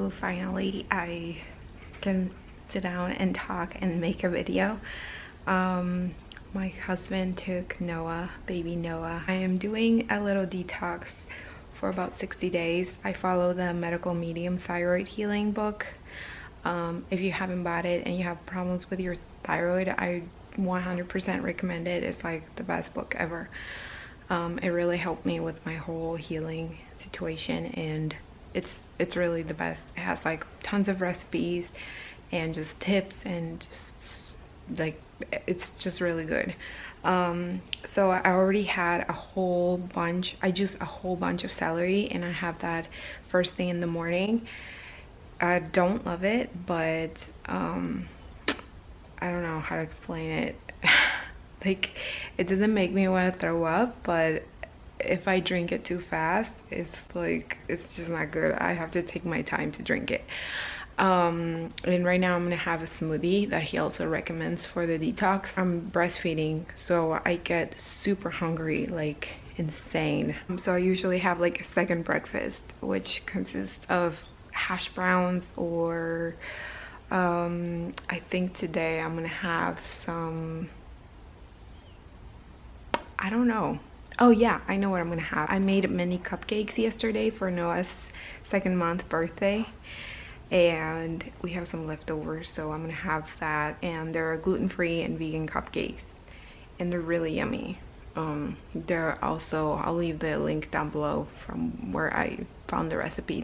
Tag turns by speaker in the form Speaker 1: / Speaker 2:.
Speaker 1: So finally I can sit down and talk and make a video. My husband took Noah, baby Noah. I am doing a little detox for about 60 days. I follow the Medical Medium Thyroid Healing book. If you haven't bought it and you have problems with your thyroid, I 100% recommend it. It's like the best book ever. It really helped me with my whole healing situation, and it's really the best. It has like tons of recipes and just tips, and just like it's just really good. So I already had a whole bunch. I juiced a whole bunch of celery, and I have that first thing in the morning. I don't love it, but I don't know how to explain it. Like, it doesn't make me want to throw up, but if I drink it too fast, it's like, it's just not good. I have to take my time to drink it. And right now I'm gonna have a smoothie that he also recommends for the detox. I'm breastfeeding, so I get super hungry, like insane. So I usually have like a second breakfast, which consists of hash browns, or I think today I'm gonna have some, I don't know. Oh yeah, I know what I'm gonna have. I made mini cupcakes yesterday for Noah's 2nd month birthday, and we have some leftovers, so I'm gonna have that. And they're gluten-free and vegan cupcakes, and they're really yummy. They're also, I'll leave the link down below from where I found the recipe.